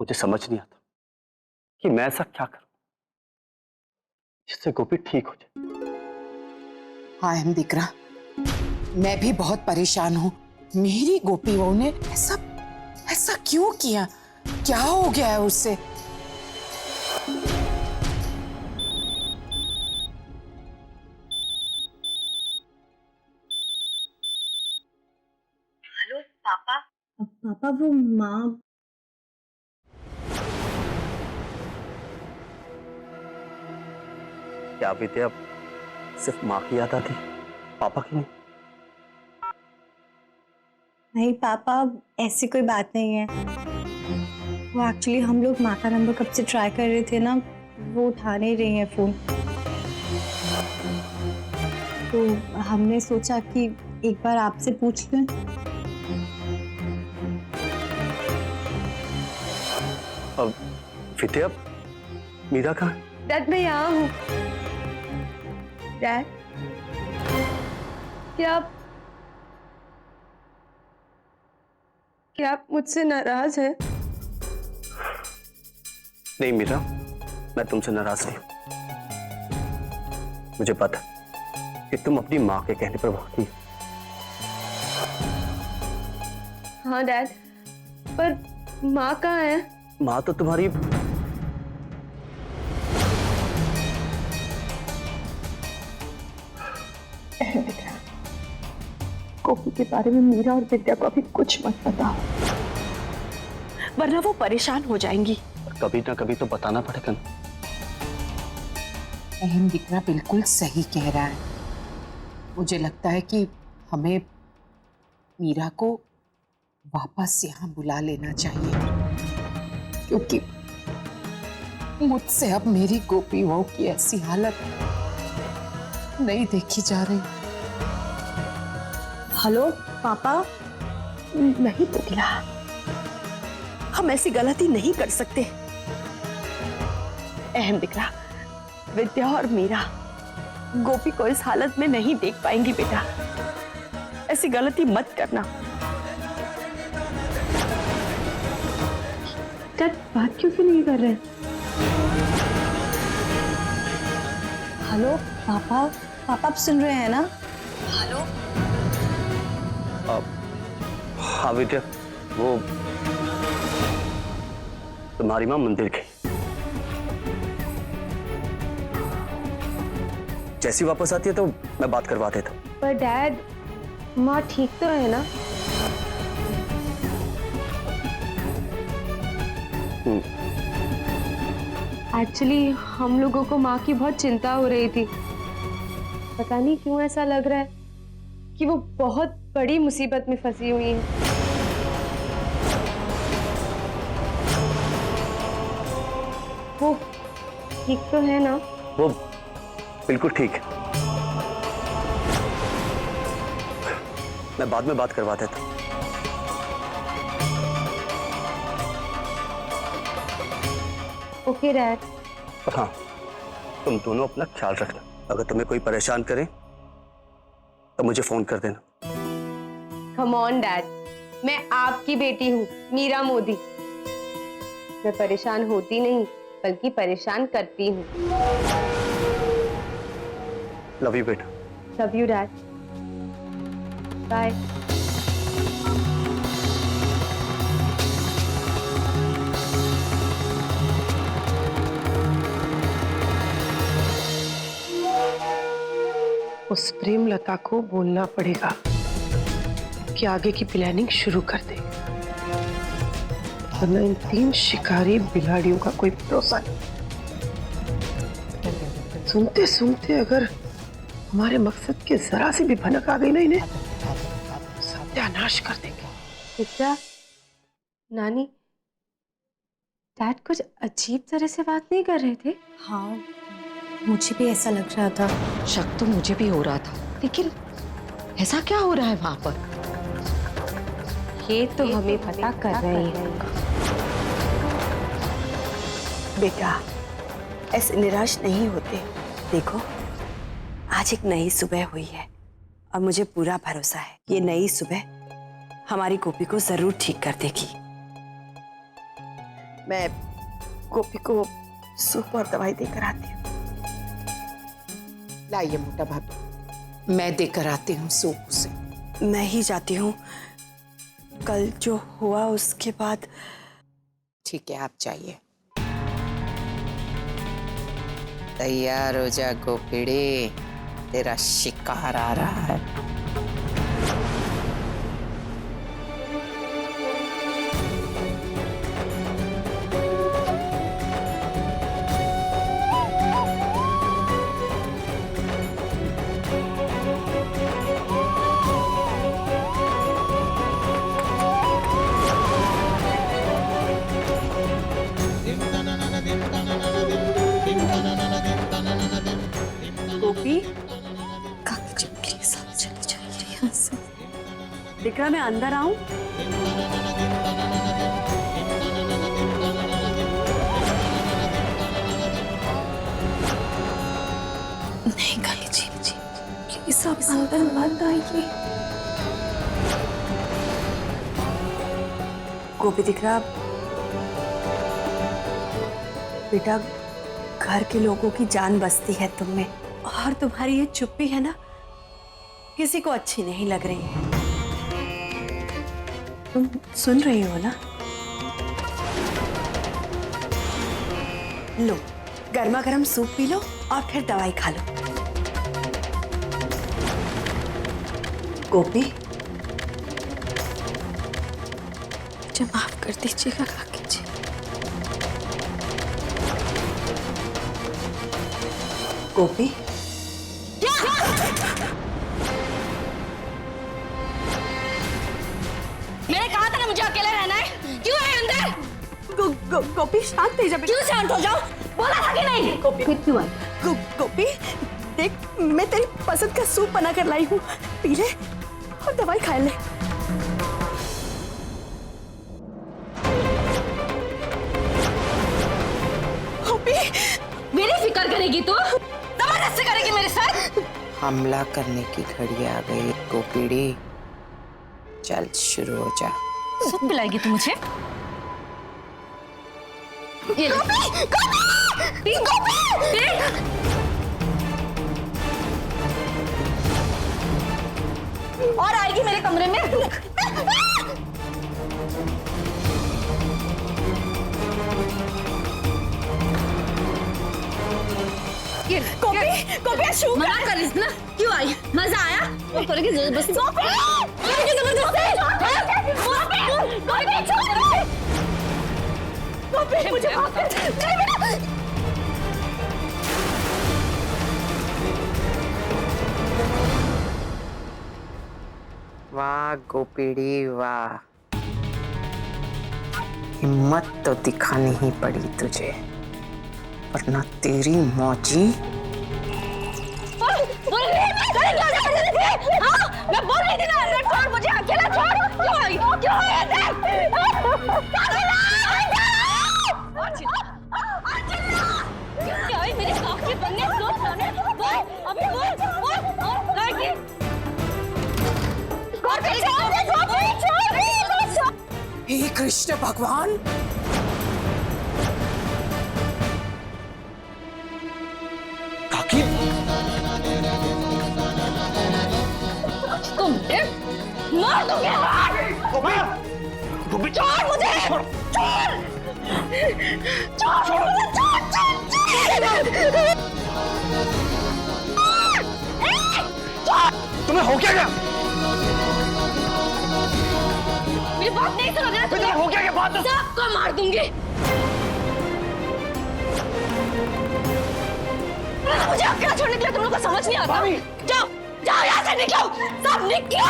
मुझे समझ नहीं आता कि मैं ऐसा क्या करूं जिससे गोपी ठीक हो जाए। हाँ दिकरा, मैं भी बहुत परेशान हूँ। मेरी गोपी बहू ने ऐसा ऐसा क्यों किया? क्या हो गया है उससे? हेलो पापा। पापा वो माँ। क्या विद्या सिर्फ माँ की याद आती, पापा की नहीं? नहीं पापा, ऐसी कोई बात नहीं है। वो एक्चुअली हम लोग माँ का नंबर कब से ट्राई कर रहे थे ना, वो उठा नहीं रही है फोन। तो हमने सोचा कि एक बार आपसे पूछ लें। अब विद्या, मीरा कहाँ है? डैड मैं यहाँ हूँ। डैड क्या आप मुझसे नाराज हैं? नहीं मीरा, मैं तुमसे नाराज नहीं हूं। मुझे पता कि तुम अपनी माँ के कहने पर भागी। हाँ डैड, पर माँ कहाँ है? माँ तो तुम्हारी गोपी के बारे में मीरा और विद्या को अभी कुछ मत बताओ, वरना वो परेशान हो जाएंगी। कभी ना कभी तो बताना पड़ेगा ना। अहम दिकरा बिल्कुल सही कह रहा है। मुझे लगता है कि हमें मीरा को वापस यहाँ बुला लेना चाहिए, क्योंकि मुझसे अब मेरी गोपी बहू की ऐसी हालत नहीं देखी जा रही। हेलो पापा। नहीं पुतला, हम ऐसी गलती नहीं कर सकते। अहम दिकरा, विद्या और मीरा गोपी को इस हालत में नहीं देख पाएंगी। बेटा, ऐसी गलती मत करना। डैड बात क्यों से नहीं कर रहे? हेलो पापा, पापा आप सुन रहे हैं ना? हेलो। हाँ विद्या, वो तुम्हारी माँ मंदिर गई। जैसी वापस आती है तो मैं बात करवा देता हूँ। पर डैड, माँ ठीक तो है ना? एक्चुअली हम लोगों को माँ की बहुत चिंता हो रही थी। पता नहीं क्यों ऐसा लग रहा है कि वो बहुत बड़ी मुसीबत में फंसी हुई है। वो ठीक तो है ना? वो बिल्कुल ठीक है। मैं बाद में बात करवा देता हूँ। Okay dad. हाँ, तुम दोनों अपना ख्याल रखना। अगर तुम्हें कोई परेशान करे तो मुझे फोन कर देना। कम ऑन डैड, मैं आपकी बेटी हूँ, मीरा मोदी। मैं परेशान होती नहीं बल्कि परेशान करती हूँ। लव यू बेटा। Love you dad. बाय। उस प्रेमलता को बोलना पड़ेगा कि आगे की प्लानिंग शुरू कर दे, वरना इन 3 शिकारी बिलाड़ियों का कोई भरोसा नहीं। सुनते सुनते अगर हमारे मकसद के जरा सी भी भनक आ गई ना, इन्हें सत्यानाश कर देंगे। विद्या, नानी, डैड कुछ अजीब तरह से बात नहीं कर रहे थे? हाँ, मुझे भी ऐसा लग रहा था। शक तो मुझे भी हो रहा था, लेकिन ऐसा क्या हो रहा है वहां पर? ये तो हमें पता कर रहे हैं। बेटा, ऐसे निराश नहीं होते। देखो, आज एक नई सुबह हुई है और मुझे पूरा भरोसा है ये नई सुबह हमारी गोपी को जरूर ठीक कर देगी। मैं गोपी को सूप और दवाई देकर आती हूँ। लाइए मोटा भाभी, मैं देकर आती हूँ सूप उसे। मैं ही जाती हूँ, कल जो हुआ उसके बाद। ठीक है, आप जाइए। तैयार हो जा गोपिड़ी, तेरा शिकार आ रहा है। गोपी, काकी जी प्लीज आप चले जाइए यहाँ से। दिख रहा मैं अंदर आऊं? नहीं काकी जी प्लीज आप अंदर मत आइए। गोपी दिख रहा? बेटा, घर के लोगों की जान बसती है तुम में, और तुम्हारी ये चुप्पी है ना, किसी को अच्छी नहीं लग रही है। तुम सुन रही हो ना? लो, गर्मा गर्म सूप पी लो और फिर दवाई खा लो। गोपी, मुझे माफ कर दीजिएगा काकी जी। गोपी, मैंने कहा था ना मुझे अकेले रहना है, क्यों है अंदर? गोपी शांत हो जा। क्यों शांत हो जाओ? बोला था कि नहीं? गोपी क्यों आई? गोपी देख, मैं तेरी पसंद का सूप बना कर लाई हूँ, पी ले और दवाई खा ले। गोपी, मेरी फिक्र करेगी तू? जबरदस्ती करेगी मेरे साथ? हमला करने की घड़ी आ गई गोपिड़ी, चल शुरू हो जा। सूप पिलाएगी तू मुझे? ये ले। गोपी! गोपी! और आएगी मेरे कमरे में? गोपी शू मना कर रही थी ना, क्यों आई? मजा आया? वो करेगी जबरदस्ती। गोपी मुझे माफ कर। वाह गोपिड़ी वाह, हिम्मत तो दिखानी ही पड़ी तुझे, वरना तेरी मौजी। मैं बोल रही थी ना अंदर छोड़ मुझे, अकेला छोड़। क्यों आई? क्यों आई क्या आई मेरे काकी बनने? बोल अभी बोल। हे कृष्ण भगवान, काकी तुम मार दूंगे। गोपी छोड़ मुझे, छोड़ छोड़ मुझे, छोड़। तुम्हें हो क्या गया? मेरी बात नहीं सुनोगे ना तुम्हें हो क्या बात? सबको मार दूंगी। मुझे अकेला छोड़ने के लिए तुम लोग को समझ नहीं आता? जाओ जाओ यहाँ से, निकलो सब, निकलो।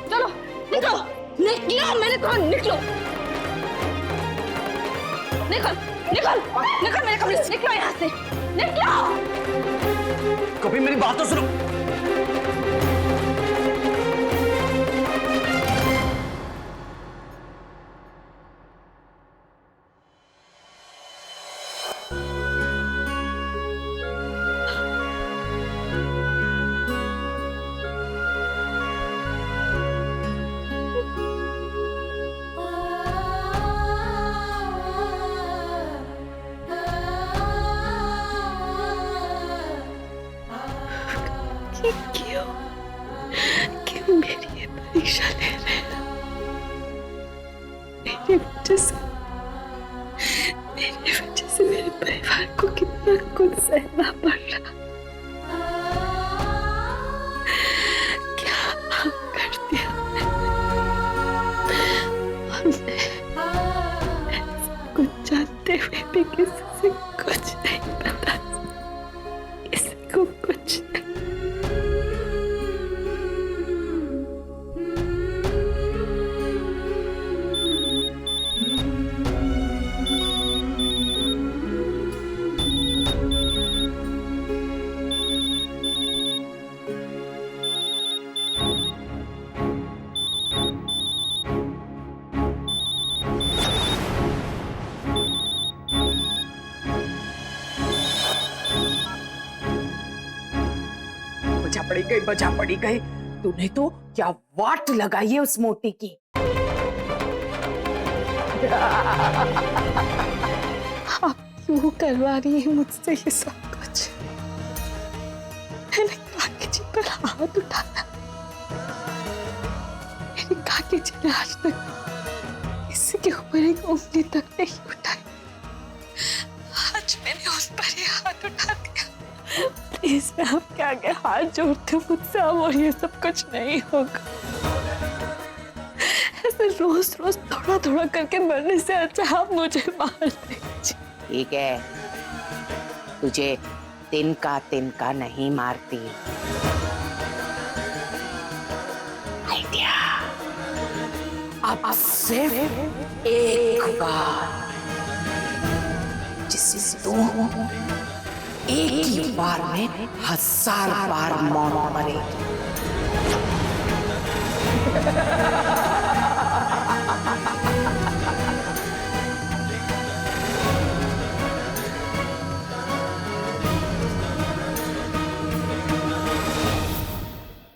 चलो निकलो निकलो, मैंने कहा निकलो। निकल निकल निकल मेरे कमरे से, निकलो यहाँ से, निकलो। कभी मेरी बात तो सुनो। परीक्षा ले रहे हैं। मेरी वजह से मेरे परिवार को कितना कुछ सहना पड़ रहा। क्या कर दिया हमने? सब कुछ जानते हुए भी किसी से कुछ नहीं पता, किसी को कुछ नहीं। बजा पड़ी गई। तूने तो क्या वाट लगाई है उस मोटी की। आप क्यों करवा रही है मुझसे ये सब कुछ? मैंने काकी जी पर हाथ उठाया, मेरी काकी जी ने आज तक किसी के ऊपर एक उंगली तक नहीं उठाई। आज मैंने उस पर ही हाथ उठा दिया। प्लीज मैं आपके आगे हाथ जोड़ती हूँ, मुझसे अब और ये सब कुछ नहीं होगा। ऐसे रोज रोज थोड़ा थोड़ा करके मरने से अच्छा आप मुझे मार दीजिए। ठीक है, तुझे तिनका नहीं मारती। आइडिया, अब सिर्फ एक बार, जिससे तू एक ही बार में 1000 बार मौत मरेगी।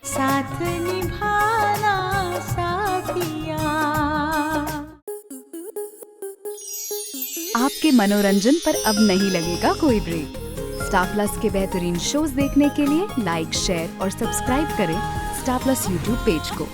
साथ निभाना साथिया। आपके मनोरंजन पर अब नहीं लगेगा कोई ब्रेक। स्टार प्लस के बेहतरीन शोज देखने के लिए लाइक, शेयर और सब्सक्राइब करें स्टार प्लस यूट्यूब पेज को।